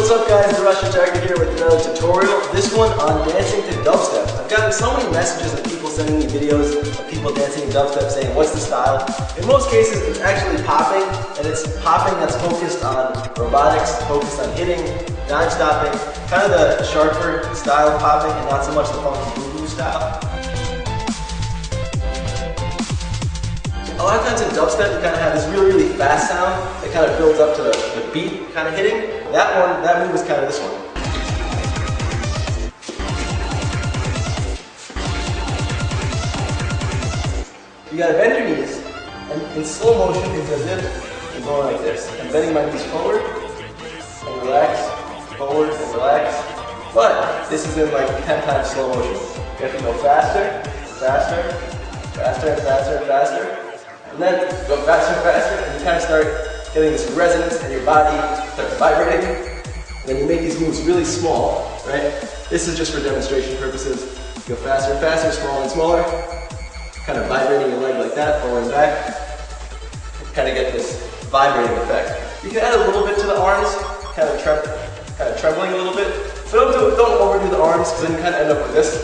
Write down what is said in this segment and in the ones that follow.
What's up guys, the Russian Tiger here with another tutorial, this one on dancing to dubstep. I've gotten so many messages of people sending me videos of people dancing to dubstep saying, what's the style? In most cases it's actually popping, and it's popping that's focused on robotics, focused on hitting, non-stopping, kind of the sharper style of popping and not so much the funky boo-boo style. A lot of times in dubstep you kind of have this really fast sound that kind of builds up to the beat kind of hitting. That move is kind of this one. You gotta bend your knees, and in slow motion it's as if I'm going like this. I'm bending my knees forward and relax, forward and relax. But this is in like 10 times slow motion. You have to go faster, faster, faster and faster and faster. And then go faster and faster, and you kind of start getting this resonance and your body starts vibrating. And then you make these moves really small, right? This is just for demonstration purposes. You go faster and faster, smaller and smaller. Kind of vibrating your leg like that, forward and back. You kind of get this vibrating effect. You can add a little bit to the arms, kind of trembling a little bit. But don't overdo the arms, because then you kind of end up with this.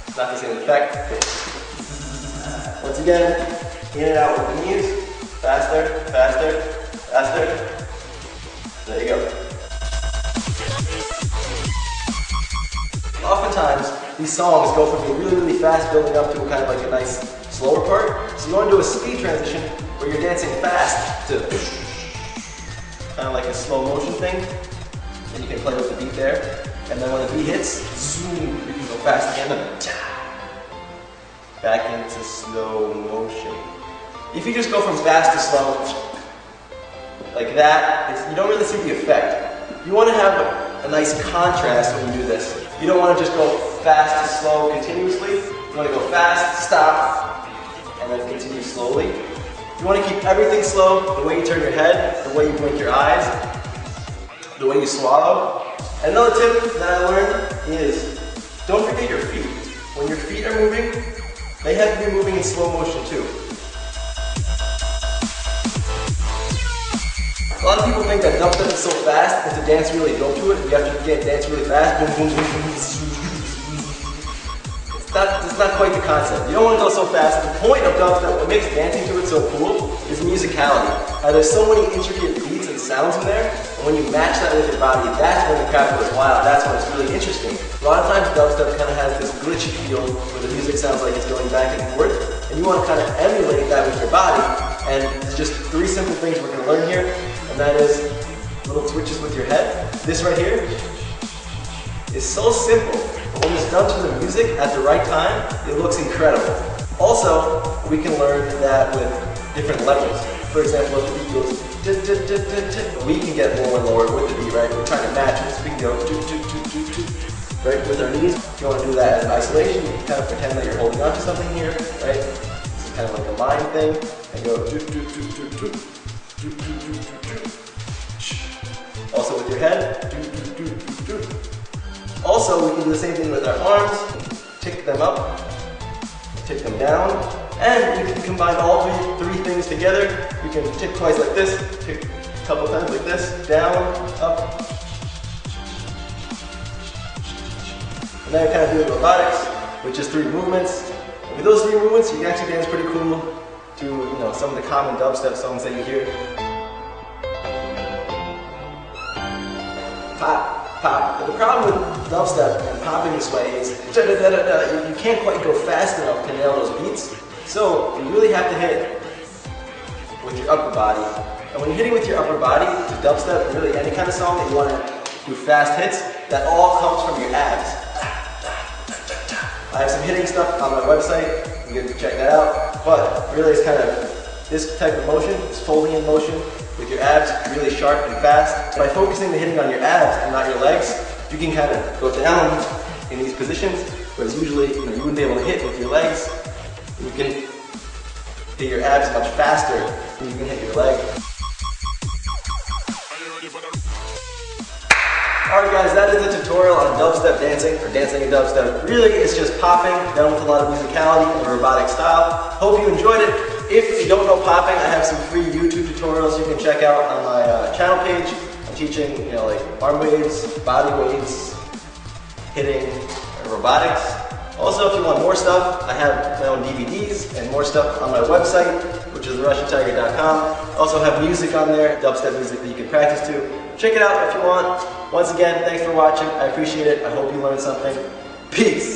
It's not the same effect. Once again, in and out with the knees. Faster, faster, faster. There you go. Oftentimes, these songs go from being really fast, building up to kind of like a nice slower part. So you want to do a speed transition where you're dancing fast to kind of like a slow motion thing. And you can play with the beat there. And then when the beat hits, zoom, you can go fast again and back into slow motion. If you just go from fast to slow, like that, you don't really see the effect. You want to have a nice contrast when you do this. You don't want to just go fast to slow continuously. You want to go fast, stop, and then continue slowly. You want to keep everything slow, the way you turn your head, the way you blink your eyes, the way you swallow. And another tip that I learned is, don't forget your feet. When your feet are moving, they have to be moving in slow motion too. A lot of people think that dubstep is so fast, and to dance really dope to it, you have to dance really fast. Boom, boom, boom, boom. It's not quite the concept. You don't want to go so fast. The point of dubstep, what makes dancing to it so cool, is musicality. There's so many intricate beats and sounds in there, and when you match that with your body, that's when the crowd goes wild. That's when it's really interesting. A lot of times dubstep kind of has this glitchy feel where the music sounds like it's going back and forth, and you want to kind of emulate that with your body. And there's just 3 simple things we're going to learn here, and that is little twitches with your head. This right here is so simple, but when it's done to the music at the right time, it looks incredible. Also, we can learn that with different levels. For example, if the beat goes, we can get lower and lower with the beat, right? We're trying to match it, so we can go, right, with our knees. If you want to do that as an isolation, you can kind of pretend that you're holding on to something here, right? This is kind of like a mind thing, and go, also with your head, Also, we can do the same thing with our arms, tick them up, tick them down, and we can combine all three things together. You can tick twice like this, tick a couple times like this, down, up. And then I kind of do robotics, which is 3 movements. And with those 3 movements, you can actually dance pretty cool to some of the common dubstep songs that you hear. Pop, pop. But the problem with dubstep and popping this way is you can't quite go fast enough to nail those beats. So you really have to hit with your upper body. And when you're hitting with your upper body to dubstep, really any kind of song that you want to do fast hits, that all comes from your abs. I have some hitting stuff on my website. You can check that out. But really it's kind of this type of motion, this folding in motion with your abs really sharp and fast. So by focusing the hitting on your abs and not your legs, you can kind of go down in these positions, whereas usually you wouldn't be able to hit with your legs. You can hit your abs much faster than you can hit your leg. Alright guys, that is the tutorial on dubstep dancing, or dancing in dubstep. Really, it's just popping, done with a lot of musicality and a robotic style. Hope you enjoyed it. If you don't know popping, I have some free YouTube tutorials you can check out on my channel page. teaching, you know, like arm weights, body weights, hitting, robotics. Also, if you want more stuff, I have my own DVDs and more stuff on my website, which is TheRussianTiger.com. I also have music on there, dubstep music that you can practice to. Check it out if you want. Once again, thanks for watching. I appreciate it. I hope you learned something. Peace.